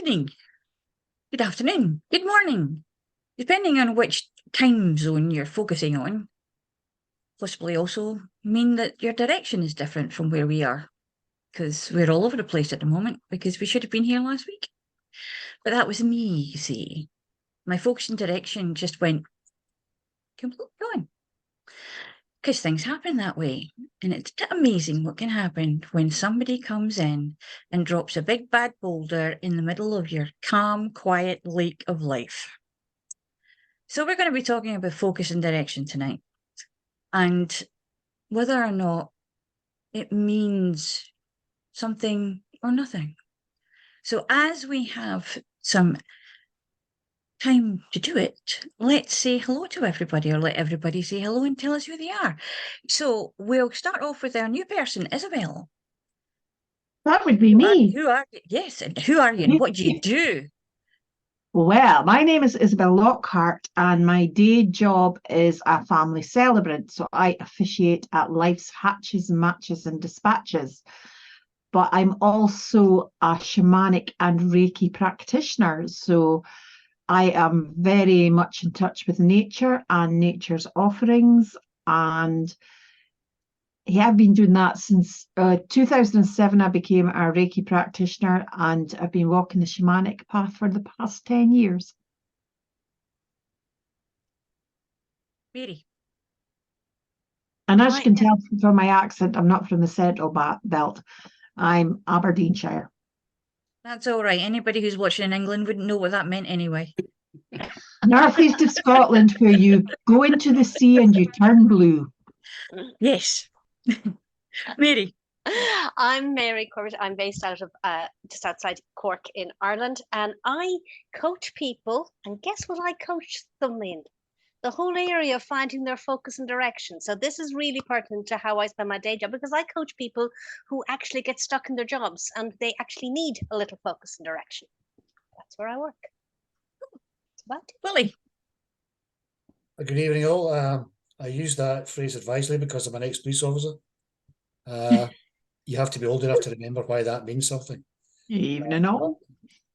evening, good afternoon, good morning, depending on which time zone you're focusing on. Possibly also mean that your direction is different from where we are, because we're all over the place at the moment, because we should have been here last week. But that was me, you see. My focus and direction just went completely gone. Because things happen that way. And it's amazing what can happen when somebody comes in and drops a big bad boulder in the middle of your calm, quiet lake of life. So we're going to be talking about focus and direction tonight, and whether or not it means something or nothing. So as we have some time to do it, let's say hello to everybody, or let everybody say hello and tell us who they are. So we'll start off with our new person, Isabel. That would be me. Who are you? Yes, and who are you and what do you do? Well, my name is Isabel Lockhart, and my day job is a family celebrant. So I officiate at life's hatches, matches, and dispatches. But I'm also a shamanic and Reiki practitioner. So I am very much in touch with nature and nature's offerings. And yeah, I've been doing that since 2007. I became a Reiki practitioner, and I've been walking the shamanic path for the past 10 years. Mary. And as you can tell from my accent, I'm not from the central belt. I'm Aberdeenshire. That's all right. Anybody who's watching in England wouldn't know what that meant anyway. Northeast of Scotland, where you go into the sea and you turn blue. Yes. Mary. I'm Mary Corbett. I'm based out of just outside Cork in Ireland, and I coach people. And guess what I coach them in? The whole area of finding their focus and direction. So this is really pertinent to how I spend my day job, because I coach people who actually get stuck in their jobs and they actually need a little focus and direction. That's where I work. That's about it. Willie. Good evening, all. I use that phrase advisedly because I'm an ex-police officer. You have to be old enough to remember why that means something. Evening all.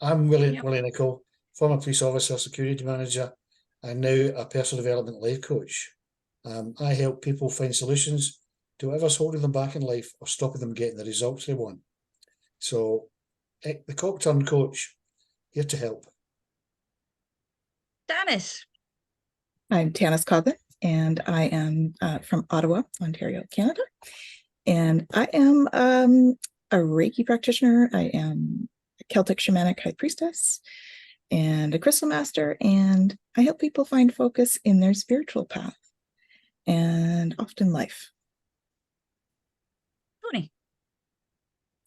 I'm Willie Nicol, former police officer, security manager, and now a personal development life coach. I help people find solutions to whatever's holding them back in life or stopping them getting the results they want. So, the cock-turned coach, here to help. Tanys. I'm Tanys Coughlan, and I am from Ottawa, Ontario, Canada. And I am a Reiki practitioner. I am a Celtic shamanic high priestess and a crystal master, and I help people find focus in their spiritual path and often life. Tony.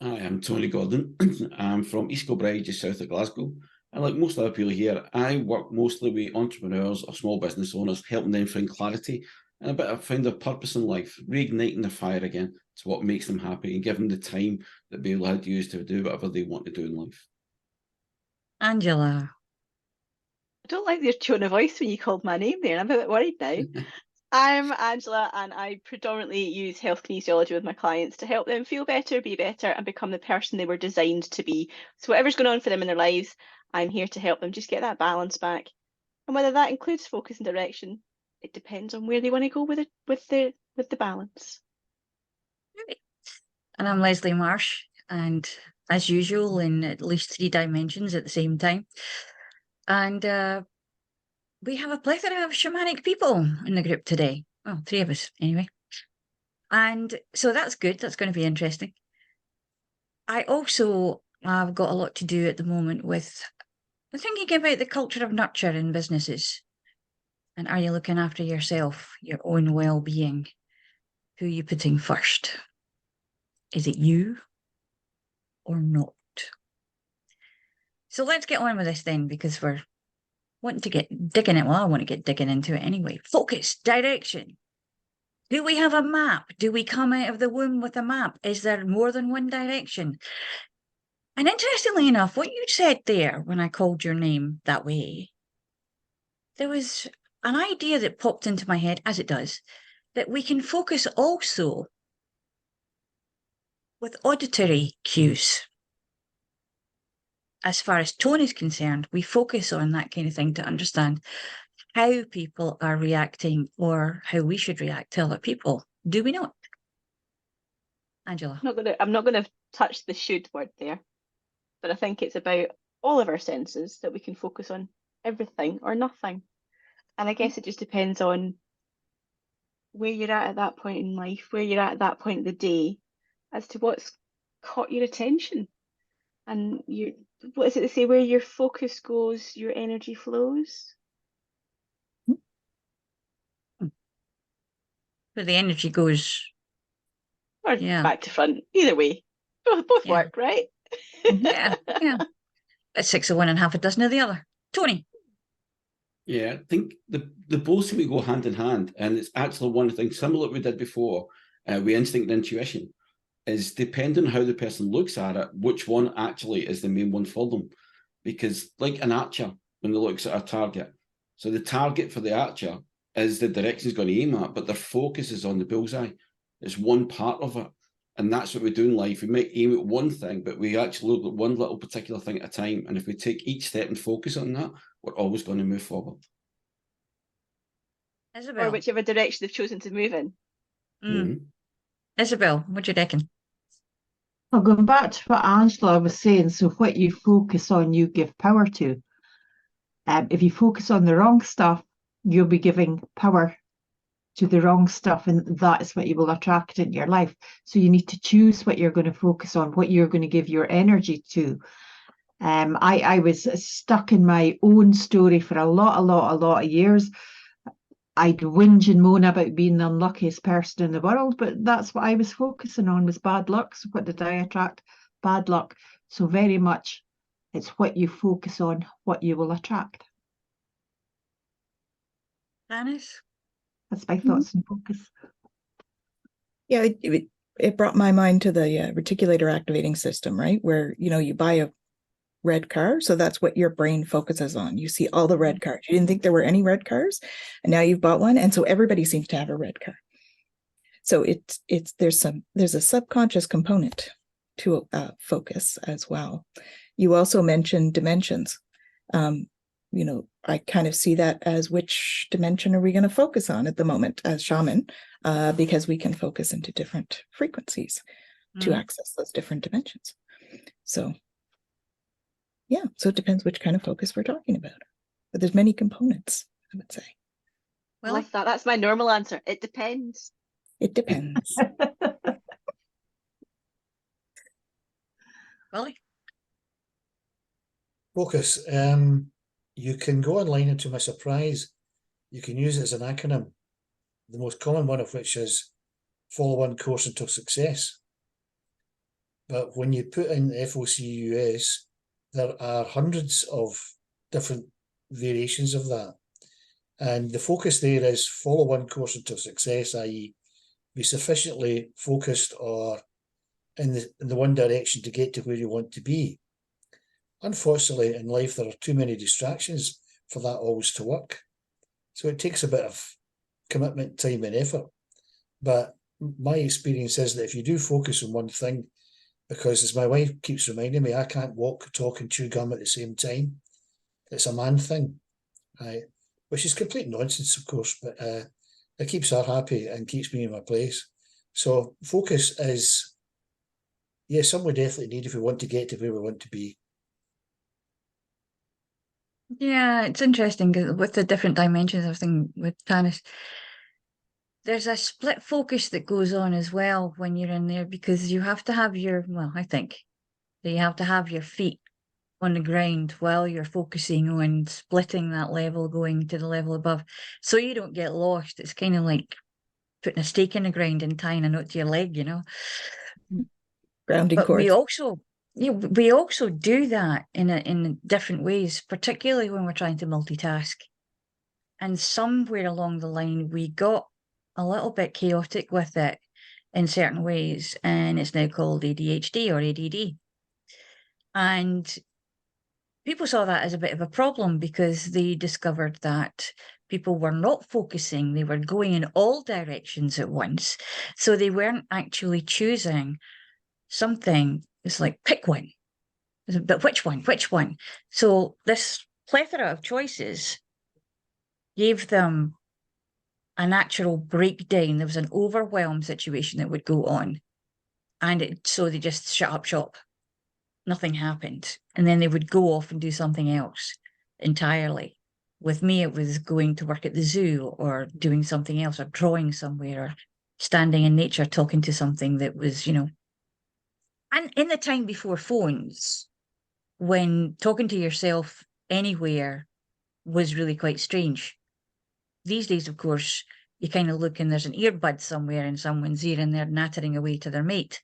I am Tony Gordon. I'm from East Kilbride, just south of Glasgow. And like most other people here, I work mostly with entrepreneurs or small business owners, helping them find clarity and a bit of find their purpose in life, reigniting their fire again to what makes them happy and giving them the time that they're allowed to use to do whatever they want to do in life. Angela. I don't like your tone of voice when you called my name there. I'm a bit worried now. I'm Angela, and I predominantly use health kinesiology with my clients to help them feel better, be better, and become the person they were designed to be. So whatever's going on for them in their lives, I'm here to help them just get that balance back. And whether that includes focus and direction, it depends on where they want to go with the balance. And I'm Leslie Marsh, and as usual, in at least 3 dimensions at the same time. And we have a plethora of shamanic people in the group today. Well, 3 of us anyway. And so that's good. That's going to be interesting. I also have got a lot to do at the moment with thinking about the culture of nurture in businesses. And are you looking after yourself, your own well-being? Who are you putting first? Is it you or not? So let's get on with this then, because we're wanting to get digging it. Well, I want to get digging into it anyway. Focus, direction. Do we have a map? Do we come out of the womb with a map? Is there more than one direction? And interestingly enough, what you said there when I called your name that way, there was an idea that popped into my head, as it does, that we can focus also with auditory cues. as far as tone is concerned, we focus on that kind of thing to understand how people are reacting or how we should react to other people. Do we not? Angela? I'm not gonna touch the should word there, but I think it's about all of our senses that we can focus on everything or nothing. And I guess it just depends on where you're at that point in life, where you're at that point of the day, as to what's caught your attention. And what is it they say, where your focus goes, your energy flows? Where the energy goes. Or Yeah. back to front, either way. Both Yeah. work, right? Yeah, yeah. It's 6 of one and half a dozen of the other. Tony? Yeah, I think the both seem to go hand in hand, and it's actually one of the things similar that we did before with instinct and intuition, is depending on how the person looks at it, which one actually is the main one for them. Because like an archer, when they looks at a target, so the target for the archer is the direction he's going to aim at, but their focus is on the bullseye. It's one part of it. And that's what we do in life. We might aim at one thing, but we actually look at one little particular thing at a time. And if we take each step and focus on that, we're always going to move forward. Isabel? Or whichever direction they've chosen to move in. Isabel, what do you reckon? Well, going back to what Angela was saying, so what you focus on, you give power to. If you focus on the wrong stuff, you'll be giving power to the wrong stuff, and that is what you will attract in your life. So you need to choose what you're going to focus on, what you're going to give your energy to. I was stuck in my own story for a lot of years. I'd whinge and moan about being the unluckiest person in the world, but that's what I was focusing on, was bad luck. So what did I attract? Bad luck. So very much it's what you focus on, what you will attract. Tanys? That's my thoughts and focus. Yeah, it brought my mind to the reticulator activating system, right? Where, you buy a red car, so that's what your brain focuses on. You see all the red cars. You didn't think there were any red cars, and now you've bought one, and so everybody seems to have a red car. So there's a subconscious component to focus as well. You also mentioned dimensions. I kind of see that as, which dimension are we going to focus on at the moment as shaman, because we can focus into different frequencies to access those different dimensions. So yeah, so it depends which kind of focus we're talking about. But there's many components, I would say. Well, I love that. That's my normal answer. It depends. It depends. Willie? Focus. You can go online, and to my surprise, you can use it as an acronym. The most common one of which is Follow One Course Until Success. But when you put in FOCUS, there are hundreds of different variations of that. And the focus there is follow one course until success, i.e. be sufficiently focused or in the one direction to get to where you want to be. Unfortunately, in life, there are too many distractions for that always to work. So it takes a bit of commitment, time and effort. But my experience is that if you do focus on one thing, because as my wife keeps reminding me, I can't walk, talk and chew gum at the same time. It's a man thing, right? Which is complete nonsense, of course, but it keeps her happy and keeps me in my place. So focus is, something we definitely need if we want to get to where we want to be. Yeah, it's interesting with the different dimensions of everything with Tanys. There's a split focus that goes on as well when you're in there, because you have to have I think that you have to have your feet on the ground while you're focusing on splitting that level, going to the level above, so you don't get lost. It's kind of like putting a stake in the ground and tying a knot to your leg, Grounding But cord. we also do that in different ways, particularly when we're trying to multitask. And somewhere along the line, we got a little bit chaotic with it in certain ways, and it's now called ADHD or ADD. And people saw that as a bit of a problem because they discovered that people were not focusing, they were going in all directions at once. So they weren't actually choosing something. It's like, pick one. But which one? Which one? So this plethora of choices gave them a natural breakdown. There was an overwhelm situation that would go on. And so they just shut up shop. Nothing happened. And then they would go off and do something else entirely. With me, it was going to work at the zoo or doing something else or drawing somewhere or standing in nature, talking to something that was, and in the time before phones, when talking to yourself anywhere was really quite strange. These days, of course, you kind of look and there's an earbud somewhere in someone's ear and they're nattering away to their mate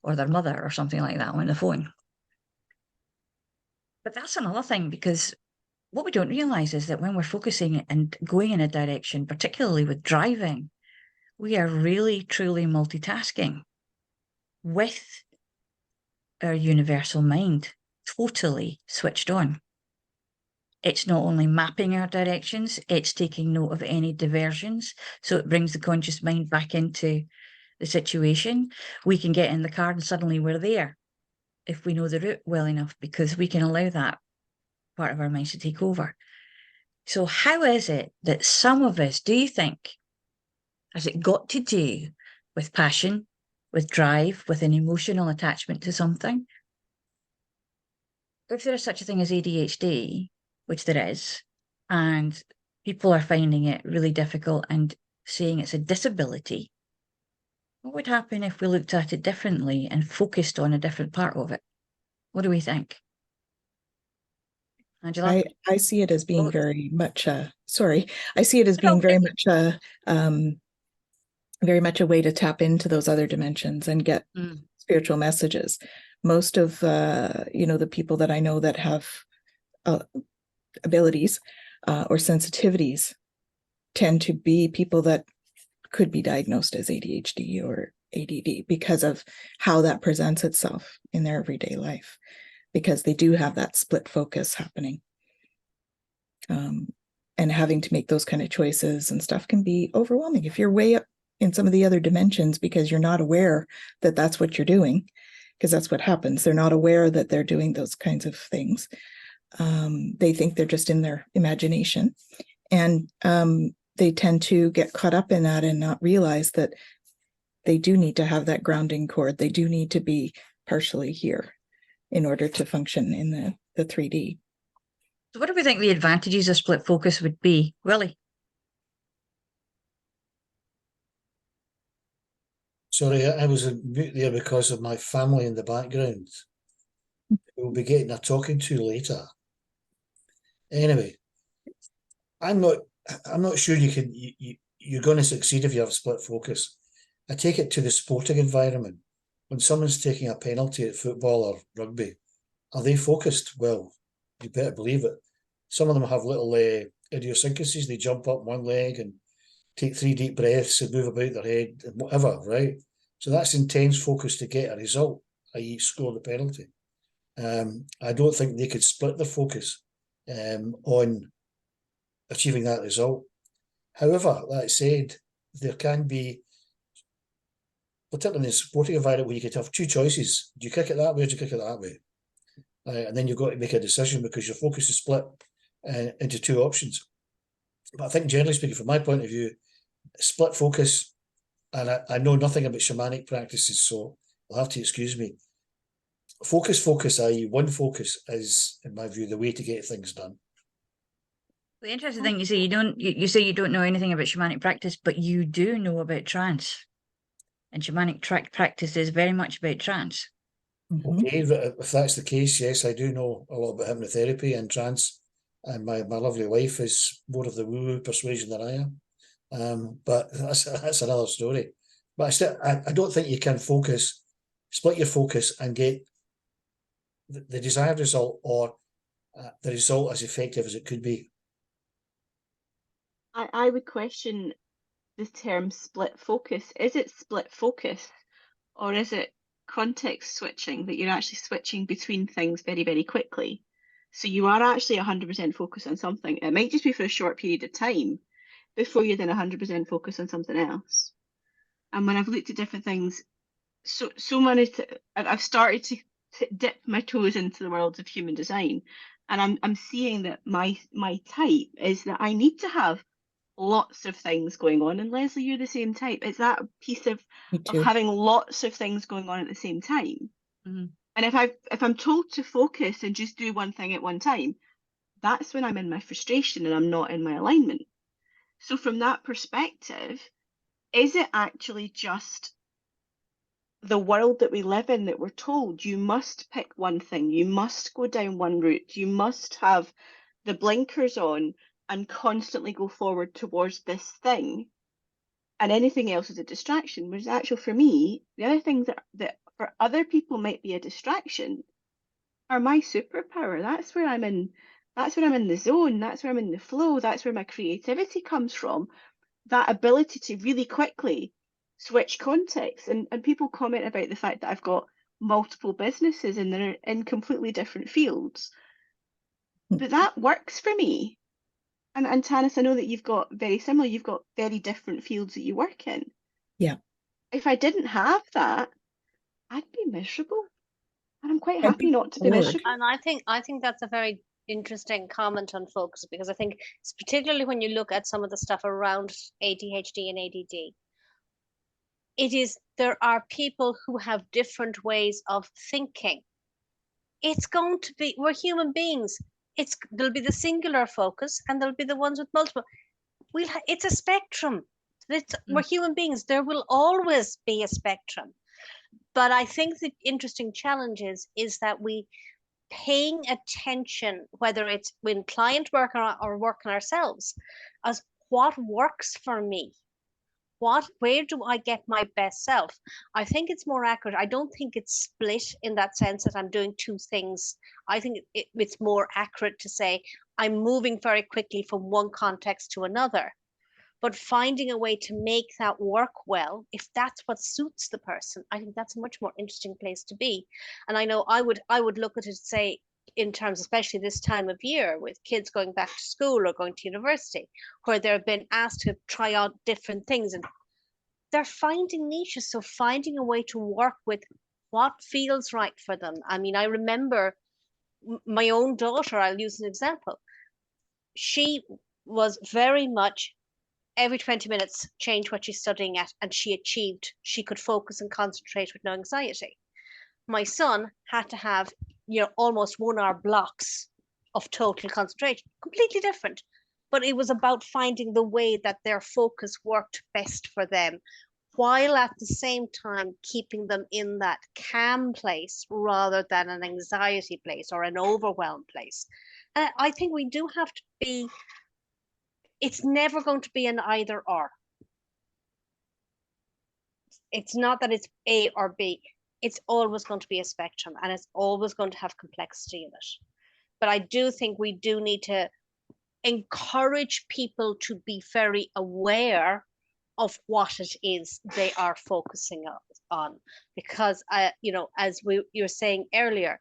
or their mother or something like that on the phone. But that's another thing, because what we don't realise is that when we're focusing and going in a direction, particularly with driving, we are really, truly multitasking with our universal mind totally switched on. It's not only mapping our directions, it's taking note of any diversions. So it brings the conscious mind back into the situation. We can get in the car and suddenly we're there if we know the route well enough, because we can allow that part of our minds to take over. So how is it that some of us, do you think, has it got to do with passion, with drive, with an emotional attachment to something? If there is such a thing as ADHD, which there is, and people are finding it really difficult and saying it's a disability, what would happen if we looked at it differently and focused on a different part of it? What do we think? Angela? I see it as being very much I see it as being very much a way to tap into those other dimensions and get spiritual messages. Most of the people that I know that have abilities or sensitivities tend to be people that could be diagnosed as ADHD or ADD because of how that presents itself in their everyday life, because they do have that split focus happening. And having to make those kind of choices and stuff can be overwhelming if you're way up in some of the other dimensions, because you're not aware that that's what you're doing, because that's what happens. They're not aware that they're doing those kinds of things. They think they're just in their imagination, and they tend to get caught up in that and not realize that they do need to have that grounding cord. They do need to be partially here in order to function in the 3D. So what do we think the advantages of split focus would be, Willie? Sorry, I was on mute there because of my family in the background. We'll be getting a talking to later. Anyway, I'm not sure you're going to succeed if you have a split focus. I take it to the sporting environment. When someone's taking a penalty at football or rugby, are they focused? Well, you better believe it. Some of them have little idiosyncrasies. They jump up one leg and take 3 deep breaths and move about their head and whatever, right? So that's intense focus to get a result, i.e. score the penalty. I don't think they could split their focus on achieving that result. However, that said, there can be, particularly in the sporting environment, where you could have 2 choices. Do you kick it that way or do you kick it that way? And then you've got to make a decision because your focus is split into 2 options. But I think, generally speaking, from my point of view, split focus, and I know nothing about shamanic practices, so you'll have to excuse me. Focus, i.e. one focus, is, in my view, the way to get things done. The interesting thing, you say you don't know anything about shamanic practice, but you do know about trance. And shamanic practice is very much about trance. Okay, if that's the case, yes, I do know a lot about hypnotherapy and trance, and my lovely wife is more of the woo-woo persuasion than I am. But that's another story. But I don't think you can split your focus and get the desired result, or the result as effective as it could be. I would question the term split focus. Is it split focus, or is it context switching, that you're actually switching between things very, very quickly? So you are actually 100% focused on something. It might just be for a short period of time before you're then 100% focused on something else. And when I've looked at different things, so many, I've started to dip my toes into the world of human design, and I'm seeing that my type is that I need to have lots of things going on. And Leslie, you're the same type. It's that piece of having lots of things going on at the same time. Mm-hmm. And if I'm told to focus and just do one thing at one time, that's when I'm in my frustration and I'm not in my alignment. So from that perspective, is it actually just the world that we live in that we're told you must pick one thing, you must go down one route, you must have the blinkers on and constantly go forward towards this thing, and anything else is a distraction? Whereas actually for me, the other things that for other people might be a distraction are my superpower. That's where I'm in the zone, that's where I'm in the flow, that's where my creativity comes from. That ability to really quickly switch contexts. And people comment about the fact that I've got multiple businesses and they're in completely different fields. But that works for me. And Tanys, I know that you've got very similar, you've got very different fields that you work in. Yeah. If I didn't have that, I'd be miserable. And I'm quite happy not to be miserable. And I think that's a very interesting comment on focus, because I think it's particularly when you look at some of the stuff around ADHD and ADD, there are people who have different ways of thinking. It's going to be, we're human beings. There'll be the singular focus and there'll be the ones with multiple. It's a spectrum. We're human beings. There will always be a spectrum. But I think the interesting challenge is that we paying attention, whether it's when client work or working ourselves, as what works for me. Where do I get my best self? I think it's more accurate. I don't think it's split in that sense that I'm doing two things. I think it's more accurate to say I'm moving very quickly from one context to another, but finding a way to make that work well, if that's what suits the person, I think that's a much more interesting place to be. And I know I would look at it and say, in terms, especially this time of year with kids going back to school or going to university, where they've been asked to try out different things and they're finding niches. So finding a way to work with what feels right for them. I mean, I remember my own daughter, I'll use an example. She was very much every 20 minutes change what she's studying at, and she could focus and concentrate with no anxiety. My son had to have, almost 1 hour blocks of total concentration, completely different. But it was about finding the way that their focus worked best for them, while at the same time keeping them in that calm place rather than an anxiety place or an overwhelmed place. And I think we do have to be, it's never going to be an either or. It's not that it's A or B. It's always going to be a spectrum, and it's always going to have complexity in it. But I do think we do need to encourage people to be very aware of what it is they are focusing on. Because, as you were saying earlier,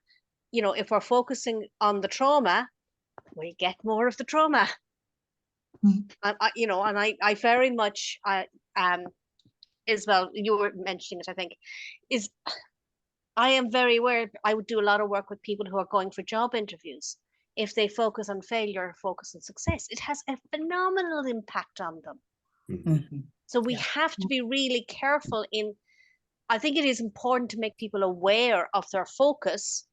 if we're focusing on the trauma, we get more of the trauma. And I very much, Isabel, you were mentioning it, I think, I am very aware. I would do a lot of work with people who are going for job interviews. If they focus on failure, focus on success, it has a phenomenal impact on them. Mm-hmm. So we have to be really careful I think it is important to make people aware of their focus,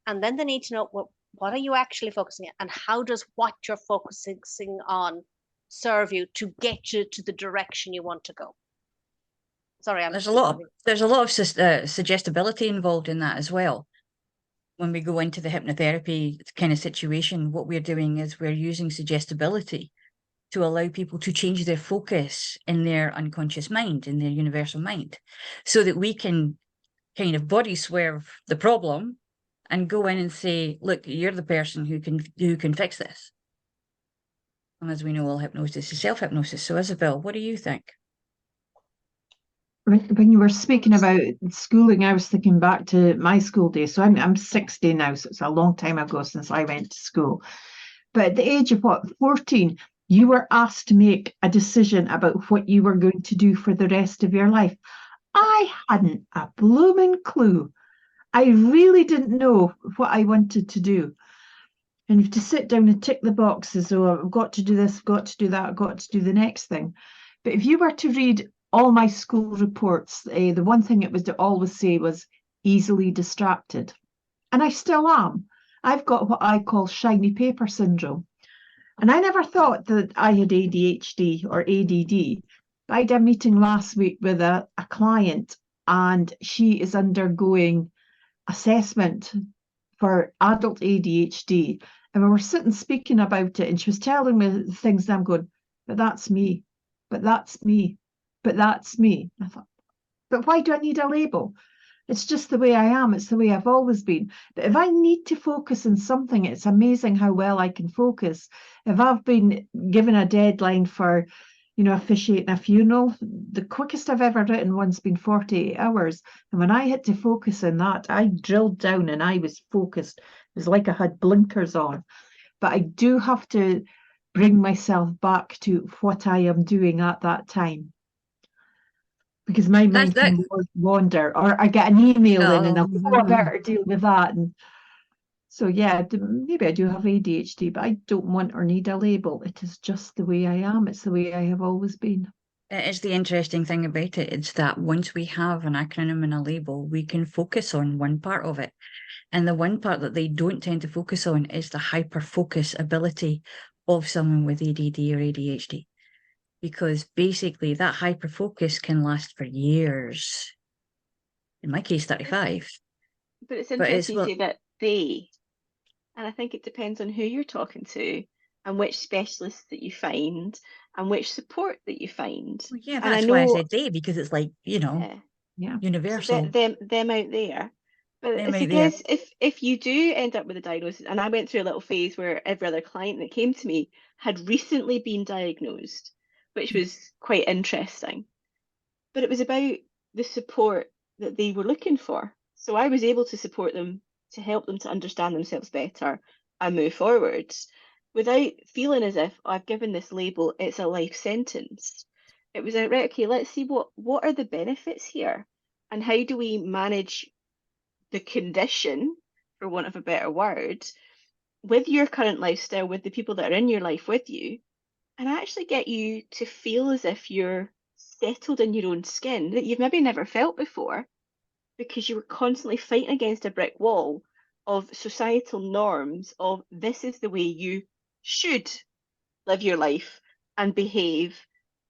and then they need to know, what are you actually focusing on, and how does what you're focusing on serve you to get you to the direction you want to go. Sorry, there's a lot of suggestibility involved in that as well. When we go into the hypnotherapy kind of situation, what we're doing is we're using suggestibility to allow people to change their focus in their unconscious mind, in their universal mind, so that we can kind of body swerve the problem and go in and say, look, you're the person who can fix this. And as we know, all hypnosis is self-hypnosis. So Isabel, what do you think? When you were speaking about schooling, I was thinking back to my school days. So I'm 60 now, so it's a long time ago since I went to school. But at the age of 14, you were asked to make a decision about what you were going to do for the rest of your life. I hadn't a blooming clue. I really didn't know what I wanted to do. And you have to sit down and tick the boxes. So I've got to do this, got to do that, I've got to do the next thing. But if you were to read all my school reports, the one thing it was to always say was easily distracted. And I still am. I've got what I call shiny paper syndrome. And I never thought that I had ADHD or ADD. I had a meeting last week with a client, and she is undergoing assessment for adult ADHD. And we were sitting speaking about it, and she was telling me things, and I'm going, but that's me, but that's me, but that's me. I thought, but why do I need a label? It's just the way I am. It's the way I've always been. But if I need to focus on something, it's amazing how well I can focus. If I've been given a deadline for, officiating a funeral, the quickest I've ever written one's been 48 hours. And when I had to focus on that, I drilled down and I was focused. It was like I had blinkers on. But I do have to bring myself back to what I am doing at that time. Because my mind can wander, or I get an email in and I'll go, I better deal with that. And so, yeah, maybe I do have ADHD, but I don't want or need a label. It is just the way I am. It's the way I have always been. It is the interesting thing about it. It's that once we have an acronym and a label, we can focus on one part of it. And the one part that they don't tend to focus on is the hyper-focus ability of someone with ADD or ADHD. Because basically that hyper-focus can last for years. In my case, 35. But it's interesting to say that they, and I think it depends on who you're talking to and which specialists that you find and which support that you find. Well, yeah, that's why I said they, because it's like, universal. So them out there. But I guess if you do end up with a diagnosis, and I went through a little phase where every other client that came to me had recently been diagnosed, which was quite interesting. But it was about the support that they were looking for. So I was able to support them, to help them to understand themselves better and move forwards without feeling as if I've given this label, it's a life sentence. It was like, right, okay, let's see what are the benefits here and how do we manage the condition, for want of a better word, with your current lifestyle, with the people that are in your life with you, and actually get you to feel as if you're settled in your own skin that you've maybe never felt before because you were constantly fighting against a brick wall of societal norms of this is the way you should live your life and behave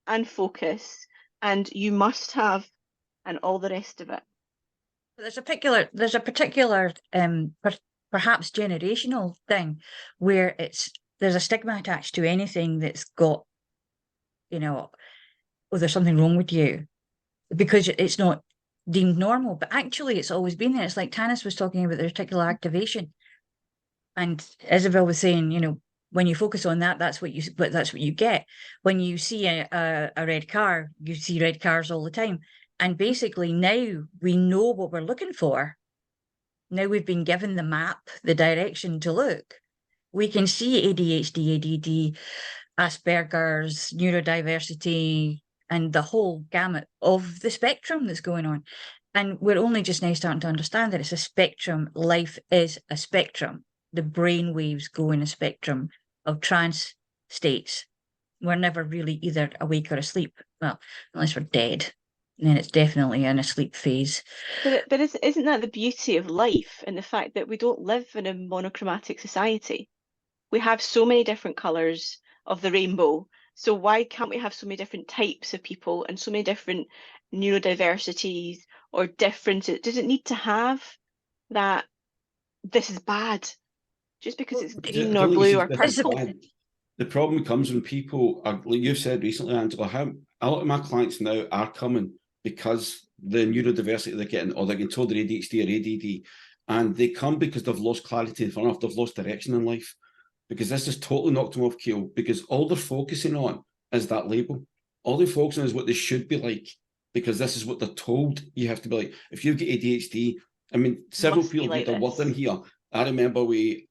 and focus and you must have and all the rest of it. There's a particular perhaps generational thing where there's a stigma attached to anything that's got, there's something wrong with you because it's not deemed normal, but actually it's always been there. It's like Tanys was talking about the reticular activation, and Isabel was saying, when you focus on that, that's what you get. When you see a red car, you see red cars all the time. And basically now we know what we're looking for. Now we've been given the map, the direction to look. We can see ADHD, ADD, Asperger's, neurodiversity, and the whole gamut of the spectrum that's going on. And we're only just now starting to understand that it's a spectrum. Life is a spectrum. The brain waves go in a spectrum of trance states. We're never really either awake or asleep. Well, unless we're dead. And then it's definitely in a sleep phase. But isn't that the beauty of life and the fact that we don't live in a monochromatic society? We have so many different colours of the rainbow. So why can't we have so many different types of people and so many different neurodiversities or differences? Does it need to have that this is bad just because it's green or blue or purple? The problem comes when people are, like you've said recently, Angela, a lot of my clients now are coming because the neurodiversity they're getting, or they're getting told they're ADHD or ADD, and they come because they've lost clarity in front of, they've lost direction in life, because this has totally knocked them off keel, because all they're focusing on is that label. All they're focusing on is what they should be like, because this is what they're told you have to be like. If you get ADHD, I mean, several people like that worked in here. I remember we,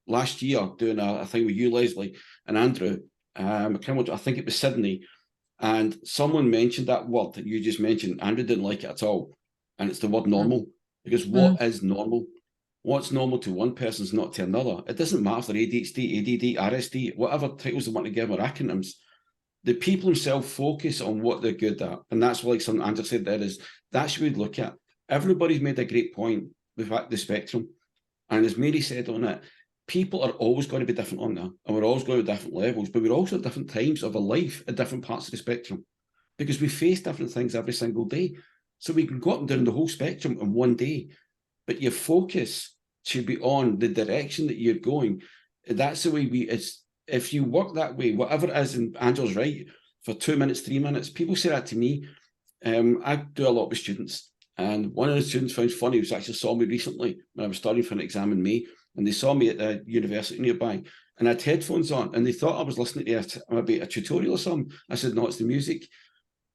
last year, doing a thing with you, Leslie, and Andrew, I think it was Sydney, and someone mentioned that word that you just mentioned. Andrew didn't like it at all, and it's the word normal. Because what is normal? What's normal to one person is not to another. It doesn't matter if they're ADHD, ADD, RSD, whatever titles they want to give or acronyms. The people themselves focus on what they're good at. And that's what, like something Andrew said there, is that's what we'd look at. Everybody's made a great point with the spectrum. And as Mary said on it, people are always going to be different on that. And we're always going to be different levels, but we're also at different times of our life at different parts of the spectrum. Because we face different things every single day. So we can go up and down the whole spectrum in one day. But your focus should be on the direction that you're going. That's the way if you work that way, whatever it is, and Angela's right, for 2 minutes, 3 minutes, people say that to me. I do a lot with students, and one of the students found funny, who actually saw me recently when I was studying for an exam in May, and they saw me at the university nearby, and I had headphones on, and they thought I was listening to maybe a tutorial or something. I said, no, it's the music.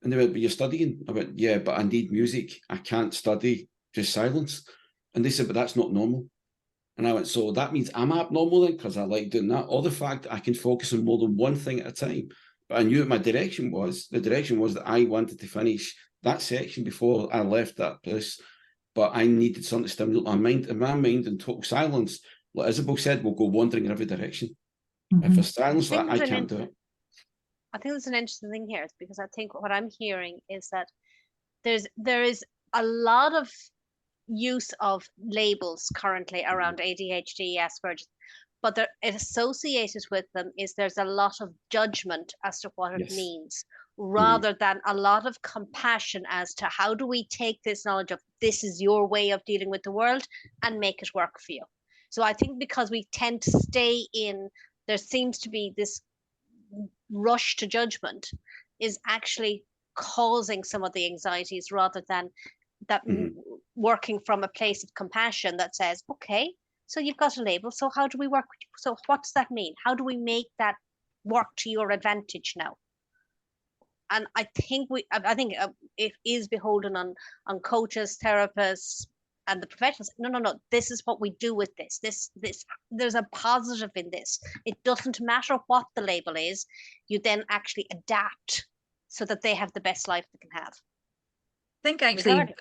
And they went, but you're studying? I went, yeah, but I need music. I can't study just silence. And they said, but that's not normal. And I went, so that means I'm abnormal then, because I like doing that, or the fact that I can focus on more than one thing at a time. But I knew what my direction was. The direction was that I wanted to finish that section before I left that place, but I needed something to stimulate my mind. And my mind in total silence, like Isabel said, will go wandering in every direction. If there's silence, I can't do it. I think there's an interesting thing here, because I think what I'm hearing is that there is a lot of use of labels currently around ADHD, Asperger's, but it associated with them is there's a lot of judgment as to what it means, rather than a lot of compassion as to how do we take this knowledge of this is your way of dealing with the world and make it work for you. So I think because we tend to stay in, there seems to be this rush to judgment is actually causing some of the anxieties, rather than that working from a place of compassion that says, okay, so you've got a label, so how do we work? So what does that mean? How do we make that work to your advantage now? And I think it is beholden on coaches, therapists, and the professionals. No, this is what we do with this. There's a positive in this. It doesn't matter what the label is. You then actually adapt so that they have the best life they can have. I think actually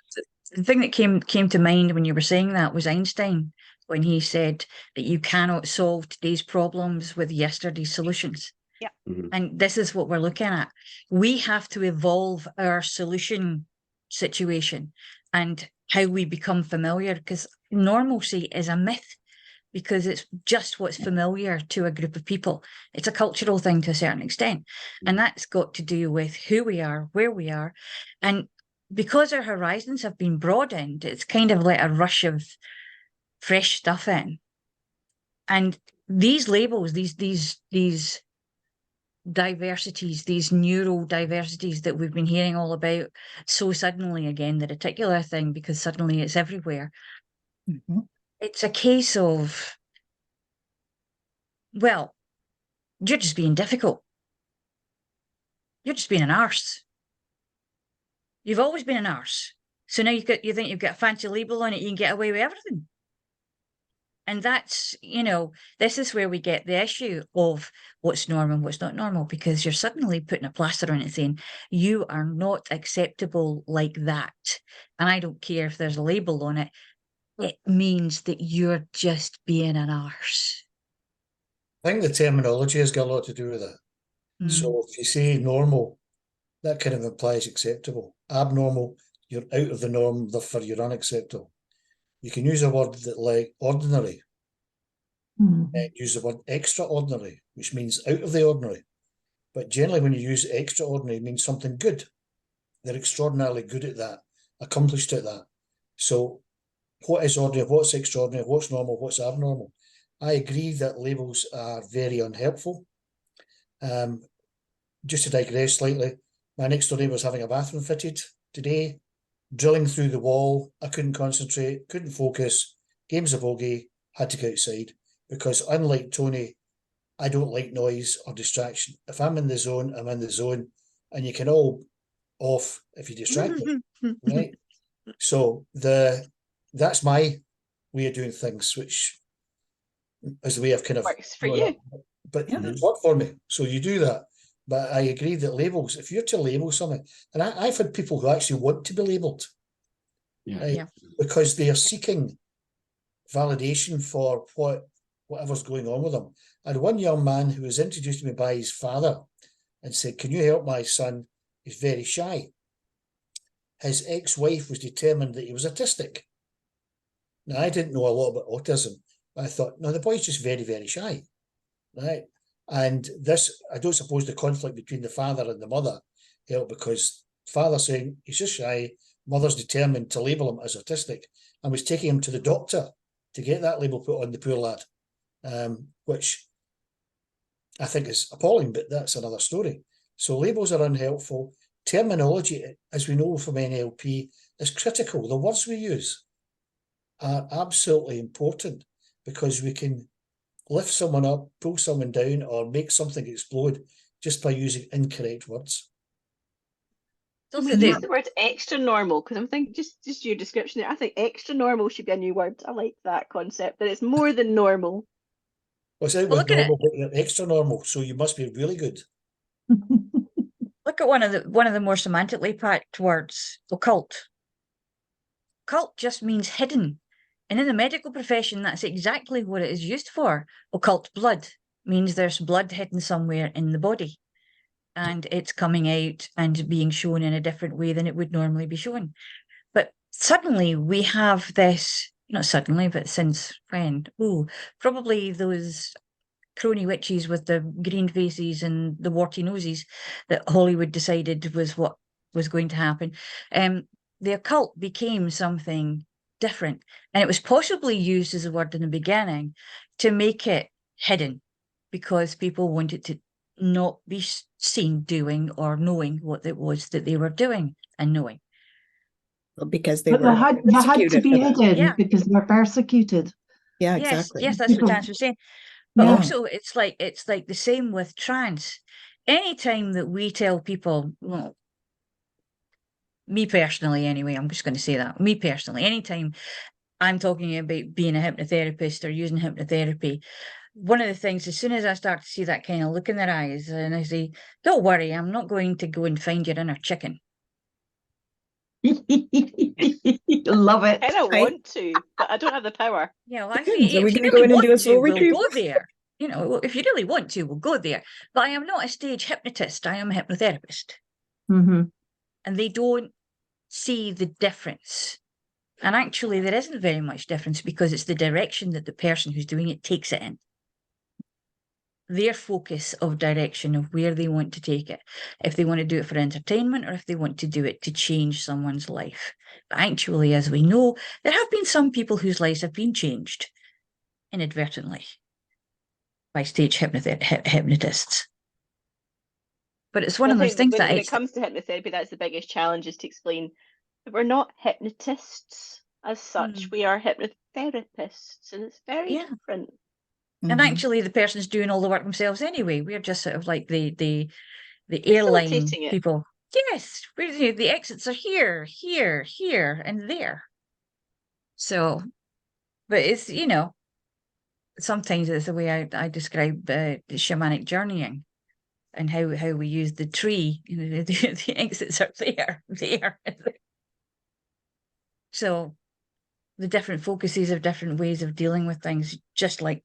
the thing that came to mind when you were saying that was Einstein, when he said that you cannot solve today's problems with yesterday's solutions. Yeah. And this is what we're looking at. We have to evolve our solution situation and how we become familiar, because normalcy is a myth, because it's just what's familiar to a group of people. It's a cultural thing to a certain extent. And that's got to do with who we are, where we are. And because our horizons have been broadened, it's kind of like a rush of fresh stuff in. And these labels, these diversities, these neurodiversities that we've been hearing all about so suddenly, again, the reticular thing, because suddenly it's everywhere. It's a case of, well, you're just being difficult. You're just being an arse. You've always been an arse. So now you think you've got a fancy label on it, you can get away with everything. And that's, this is where we get the issue of what's normal and what's not normal, because you're suddenly putting a plaster on it saying, you are not acceptable like that. And I don't care if there's a label on it. It means that you're just being an arse. I think the terminology has got a lot to do with it. So if you say normal, that kind of implies acceptable. Abnormal, you're out of the norm, therefore you're unacceptable. You can use a word that like ordinary, and use the word extraordinary, which means out of the ordinary. But generally when you use extraordinary, it means something good. They're extraordinarily good at that, accomplished at that. So what is ordinary, what's extraordinary, what's normal, what's abnormal? I agree that labels are very unhelpful. Just to digress slightly, my next door neighbour was having a bathroom fitted today, drilling through the wall. I couldn't concentrate, couldn't focus, game's a bogey, had to go outside, because unlike Tony, I don't like noise or distraction. If I'm in the zone, I'm in the zone, and you can all off if you distract me, right? So that's my way of doing things, which is the way I've kind of works for you. But it's worked for me. So you do that. But I agree that labels, if you're to label something, and I've had people who actually want to be labelled. Yeah. Yeah. Because they are seeking validation for whatever's going on with them. And one young man who was introduced to me by his father and said, "Can you help my son? He's very shy." His ex-wife was determined that he was autistic. Now, I didn't know a lot about autism, but I thought, no, the boy's just very, very shy, right? And this, I don't suppose the conflict between the father and the mother helped, because father saying he's just shy, mother's determined to label him as autistic, and was taking him to the doctor to get that label put on the poor lad, which I think is appalling, but that's another story. So labels are unhelpful. Terminology, as we know from NLP, is critical. The words we use are absolutely important, because we can lift someone up, pull someone down, or make something explode just by using incorrect words. Also, You the- use the word extra normal, because I'm thinking just your description there. I think extra normal should be a new word. I like that concept, that it's more than normal. Well, it's out Well, with look at it. normal, but you're extra normal, so you must be really good. Look at one of the more semantically packed words, occult. Occult just means hidden. And in the medical profession, that's exactly what it is used for. Occult blood means there's blood hidden somewhere in the body, and it's coming out and being shown in a different way than it would normally be shown. But suddenly we have this, not suddenly, but since when? Oh, probably those crony witches with the green faces and the warty noses that Hollywood decided was what was going to happen. The occult became something different, and it was possibly used as a word in the beginning to make it hidden, because people wanted to not be seen doing or knowing what it was that they were doing and knowing. Well, because they But were they had to persecuted be for that. hidden Yeah. because they were persecuted. Yeah, Yes, exactly. yes, that's what People- Tans was saying. But Yeah. also, it's like the same with trans. Anytime that we tell people, well, me personally, anyway, I'm just going to say that. Me personally, anytime I'm talking about being a hypnotherapist or using hypnotherapy, one of the things, as soon as I start to see that kind of look in their eyes, and I say, "Don't worry, I'm not going to go and find your inner chicken." Love it. I kind of want to, but I don't have the power. You know, Depends. Are we if you gonna go really in and do want a soul to, we'll retrieval? go there. You know, well, if you really want to, we'll go there. But I am not a stage hypnotist. I am a hypnotherapist. Mm-hmm. And they don't see the difference. And actually, there isn't very much difference, because it's the direction that the person who's doing it takes it in. Their focus of direction of where they want to take it. If they want to do it for entertainment, or if they want to do it to change someone's life. But actually, as we know, there have been some people whose lives have been changed inadvertently by stage hypnotists. But it's one I of those think things when that it comes to hypnotherapy, that's the biggest challenge, is to explain that we're not hypnotists as such. We are hypnotherapists, and it's very Yeah. different. and Mhm. actually the person's doing all the work themselves anyway. We're just sort of like the airline Facilitating it. people. Yes, the exits are here, here, here, and there. So, but it's, sometimes it's the way I describe the shamanic journeying, and how we use the tree. The exits are there, there. So the different focuses of different ways of dealing with things, just like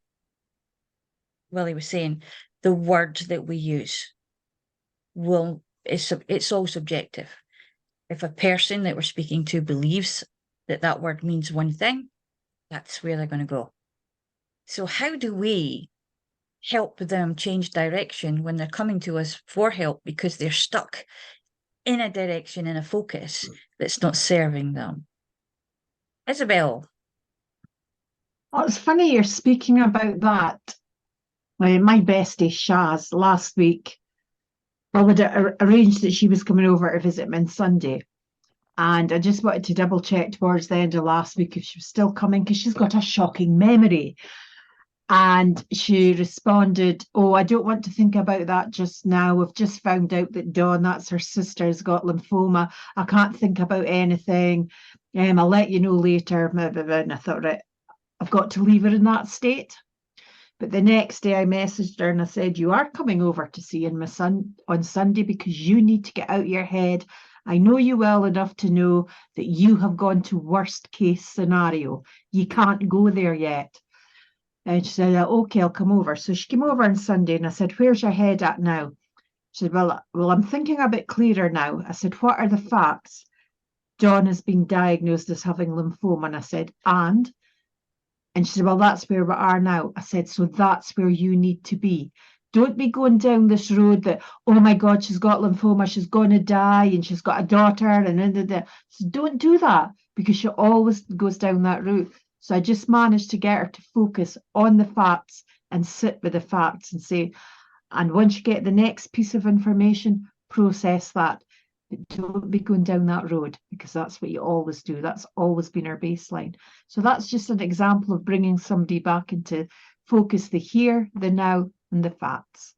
Willie was saying, the word that we use it's all subjective. If a person that we're speaking to believes that word means one thing, that's where they're going to go. So how do we help them change direction when they're coming to us for help because they're stuck in a direction, in a focus that's not serving them? Isabel. Oh, it's funny you're speaking about that. My bestie, Shaz, last week, I would arranged that she was coming over to visit me on Sunday. And I just wanted to double check towards the end of last week if she was still coming, because she's got a shocking memory. And she responded, "Oh, I don't want to think about that just now. We've just found out that Dawn, that's her sister, has got lymphoma. I can't think about anything. I'll let you know later." And I thought, right, I've got to leave her in that state. But the next day I messaged her and I said, "You are coming over to see my son on Sunday because you need to get out of your head I know you well enough to know that you have gone to worst case scenario. You can't go there yet. And she said, okay, I'll come over. So she came over on Sunday and I said, where's your head at now? She said, well, I'm thinking a bit clearer now. I said, what are the facts? John has been diagnosed as having lymphoma. And I said, and she said, well, that's where we are now. I said, so that's where you need to be. Don't be going down this road that, oh my God, she's got lymphoma, she's going to die, and she's got a daughter, and so don't do that, because she always goes down that route. So I just managed to get her to focus on the facts and sit with the facts and say, and once you get the next piece of information, process that. But don't be going down that road, because that's what you always do. That's always been our baseline. So that's just an example of bringing somebody back into focus, the here, the now, and the facts.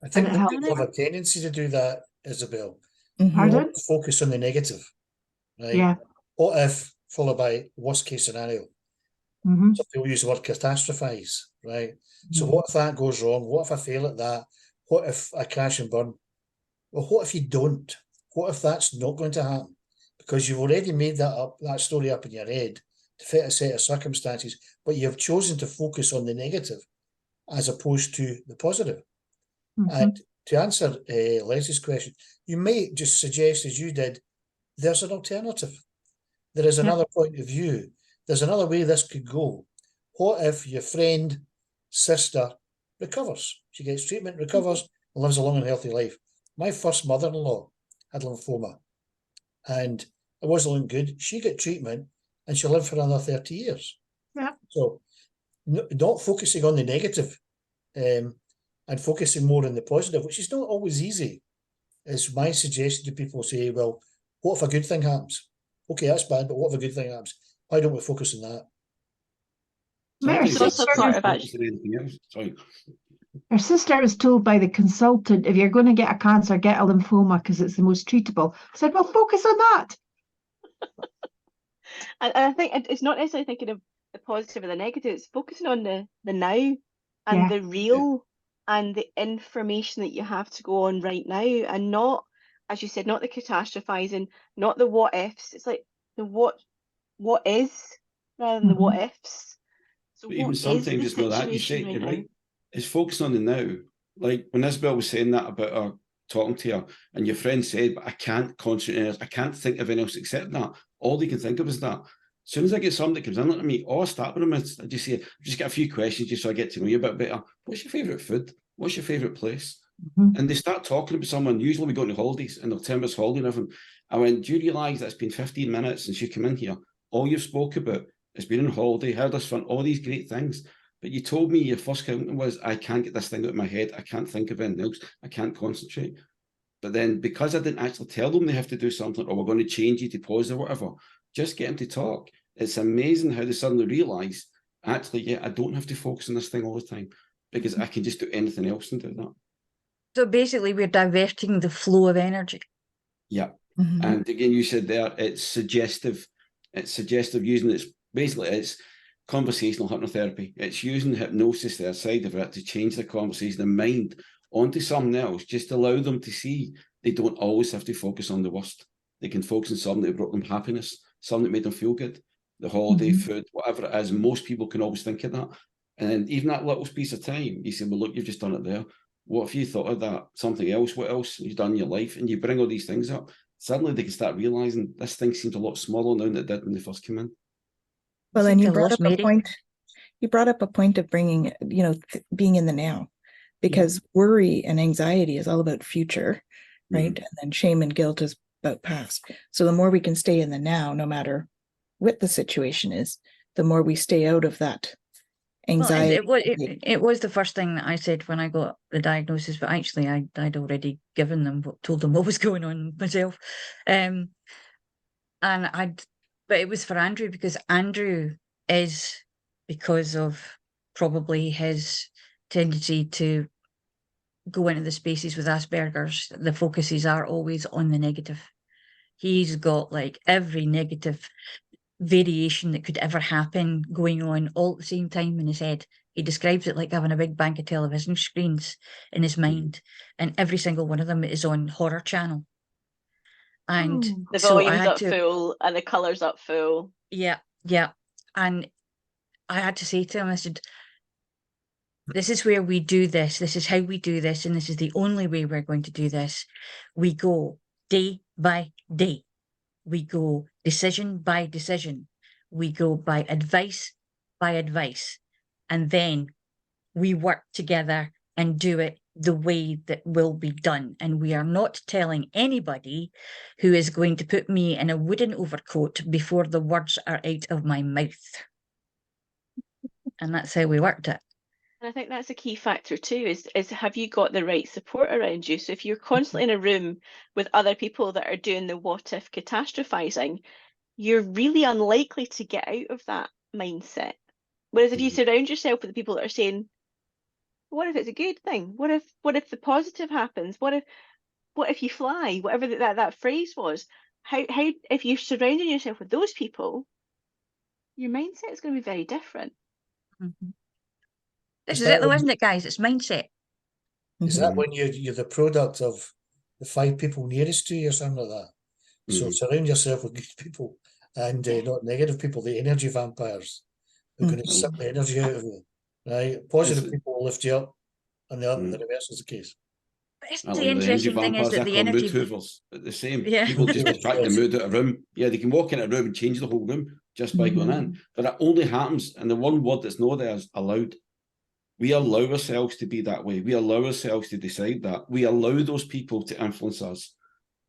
I think And it people have a tendency to do that, Isabel. Mhm. Pardon? Focus on the negative, right? Yeah. What if, followed by worst case scenario. Mhm. So people use the word catastrophize, right? So Mhm. what if that goes wrong? What if I fail at that? What if I crash and burn? Well, what if you don't? What if that's not going to happen? Because you've already made that story up in your head to fit a set of circumstances, but you've chosen to focus on the negative as opposed to the positive. Mhm. And to answer Leslie's question, you may just suggest, as you did, there's an alternative. There is another point of view. There's another way this could go. What if your friend, sister recovers? She gets treatment, recovers, and lives a long and healthy life. My first mother-in-law had lymphoma, and it wasn't looking good. She got treatment, and she lived for another 30 years. Yeah. So not focusing on the negative, and focusing more on the positive, which is not always easy, is my suggestion to people. Say, well, what if a good thing happens? Okay, that's bad, but what if a good thing happens? Why don't we focus on that? It's also part of Sorry. Her sister was told by the consultant, if you're going to get a cancer, get a lymphoma because it's the most treatable. I said, well, focus on that. And I think it's not necessarily thinking of the positive or the negative, it's focusing on the now and the real and the information that you have to go on right now, and not, as you said, not the catastrophizing, not the what ifs. It's like the what is rather than the what ifs. So But even what sometimes is the it's not that. You say, situation you're right now? right. It's focusing on the now. Like when Isabel was saying that about her talking to her, and your friend said, but I can't concentrate, I can't think of anything else except that. All they can think of is that. As soon as I get somebody that comes in like me, all I start with them is I just say, just get a few questions just so I get to know you a bit better. What's your favourite food? What's your favourite place? And they start talking about someone. Usually we go on holidays and they'll tell me it's holiday and everything. I went, do you realise that it's been 15 minutes since you came in here? All you've spoke about has been on holiday, had this fun, all these great things. But you told me your first comment was, I can't get this thing out of my head. I can't think of anything else. I can't concentrate. But then because I didn't actually tell them they have to do something, or we're going to change you to pause or whatever, just get them to talk. It's amazing how they suddenly realise, actually, yeah, I don't have to focus on this thing all the time because I can just do anything else and do that. So basically, we're diverting the flow of energy. Yeah. And again, you said there, it's suggestive. It's suggestive using it's basically it's conversational hypnotherapy. It's using hypnosis, the side of it, to change the conversation and mind onto something else, just allow them to see they don't always have to focus on the worst. They can focus on something that brought them happiness, something that made them feel good, the holiday, food, whatever it is. Most people can always think of that. And then even that little piece of time, you say, well, look, you've just done it there. What if you thought of that? Something else? What else you've done in your life? And you bring all these things up. Suddenly they can start realising this thing seems a lot smaller now than it did when they first came in. Well, and you brought up a point. You brought up a point of bringing, being in the now, because worry and anxiety is all about future, right? And then shame and guilt is about past. So the more we can stay in the now, no matter what the situation is, the more we stay out of that anxiety. Well, it was the first thing that I said when I got the diagnosis, but actually I'd already given them, told them what was going on myself. But it was for Andrew, because Andrew is, because of probably his tendency to go into the spaces with Asperger's, the focuses are always on the negative. He's got like every negative variation that could ever happen going on all at the same time in his head. He describes it like having a big bank of television screens in his mind, and every single one of them is on horror channel. And The so I volume's had up to, full and the colour's up full. yeah. And I had to say to him, I said, this is where we do this. This is how we do this. And this is the only way we're going to do this. We go day by day. We go decision by decision. We go by advice. And then we work together and do it the way that will be done. And we are not telling anybody who is going to put me in a wooden overcoat before the words are out of my mouth. And that's how we worked it. And I think that's a key factor too, is have you got the right support around you? So if you're constantly in a room with other people that are doing the what if catastrophizing, you're really unlikely to get out of that mindset. Whereas if you surround yourself with the people that are saying, what if it's a good thing? What if the positive happens? What if you fly? Whatever that phrase was. How if you're surrounding yourself with those people, your mindset is going to be very different. Mm-hmm. This is it though, isn't it, guys? It's mindset. Is that when you're the product of the 5 people nearest to you or something like that? So surround yourself with good people and not negative people, the energy vampires. They're going to suck the energy out of you, right? Positive people will lift you up, and the reverse is the case. But isn't the interesting thing is that the energy... mood hoovers, the same. Yeah. People just attract the mood out of a room. Yeah, they can walk in a room and change the whole room just by going in. But it only happens, and the one word that's not there is allowed. We allow ourselves to be that way. We allow ourselves to decide that. We allow those people to influence us.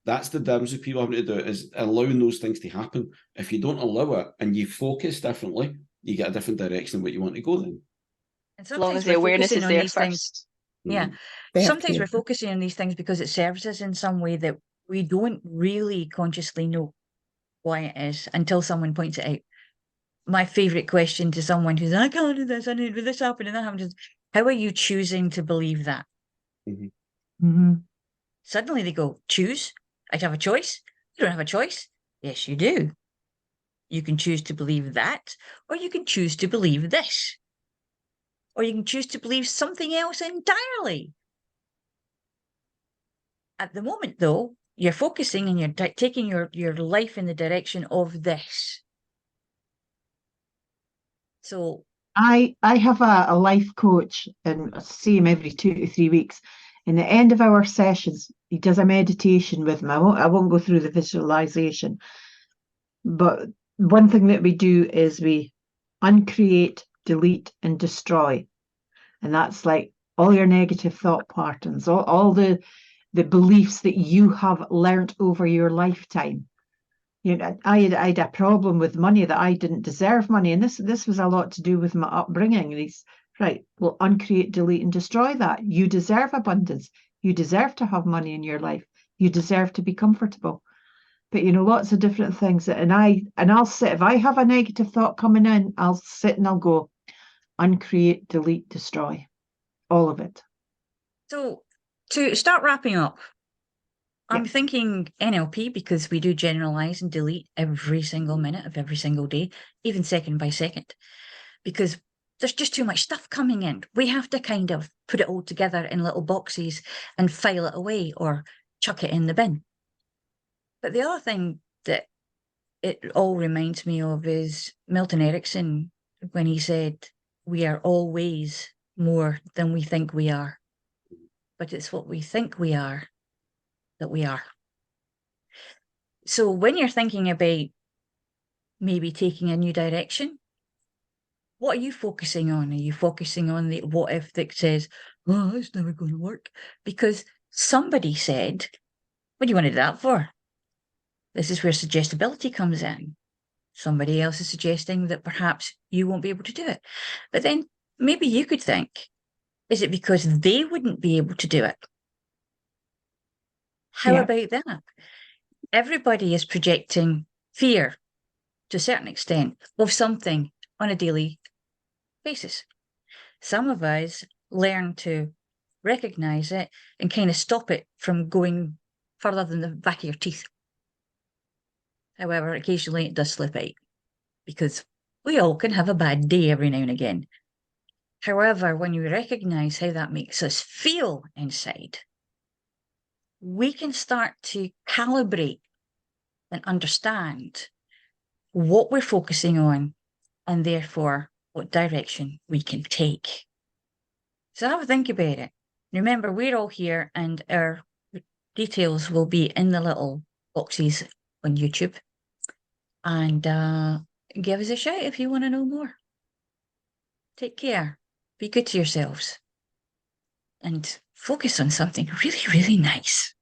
That's the difference of people having to do it, is allowing those things to happen. If you don't allow it and you focus differently, you get a different direction in what you want to go then. And as long as the awareness is there first. Yeah. Sometimes we're focusing on these things because it serves us in some way that we don't really consciously know why it is until someone points it out. My favourite question to someone who's, I can't do this, I need this happen and that happens, is, how are you choosing to believe that? Suddenly they go, choose? I have a choice? You don't have a choice? Yes, you do. You can choose to believe that, or you can choose to believe this. Or you can choose to believe something else entirely. At the moment, though, you're focusing and you're taking your life in the direction of this. So I have a life coach, and I see him every 2 to 3 weeks. In the end of our sessions, he does a meditation with me. I won't go through the visualization, but one thing that we do is we uncreate, delete, and destroy. And that's like all your negative thought patterns, all the beliefs that you have learnt over your lifetime. You know, I had a problem with money, that I didn't deserve money, and this was a lot to do with my upbringing. And he's right. Well, uncreate, delete, and destroy that. You deserve abundance. You deserve to have money in your life. You deserve to be comfortable. But you know, lots of different things. And I'll sit, if I have a negative thought coming in, I'll sit and I'll go, uncreate, delete, destroy, all of it. So to start wrapping up, I'm thinking NLP, because we do generalize and delete every single minute of every single day, even second by second, because there's just too much stuff coming in. We have to kind of put it all together in little boxes and file it away or chuck it in the bin. But the other thing that it all reminds me of is Milton Erickson, when he said, we are always more than we think we are, but it's what we think we are that we are. So when you're thinking about maybe taking a new direction, what are you focusing on? Are you focusing on the what if that says, oh, it's never going to work? Because somebody said, what do you want to do that for? This is where suggestibility comes in. Somebody else is suggesting that perhaps you won't be able to do it. But then maybe you could think, is it because they wouldn't be able to do it? How about that? Everybody is projecting fear to a certain extent of something on a daily basis. Some of us learn to recognize it and kind of stop it from going further than the back of your teeth. However, occasionally it does slip out, because we all can have a bad day every now and again. However, when you recognize how that makes us feel inside, we can start to calibrate and understand what we're focusing on and therefore what direction we can take. So have a think about it. Remember, we're all here and our details will be in the little boxes on YouTube. And give us a shout if you want to know more. Take care. Be good to yourselves. And focus on something really, really nice.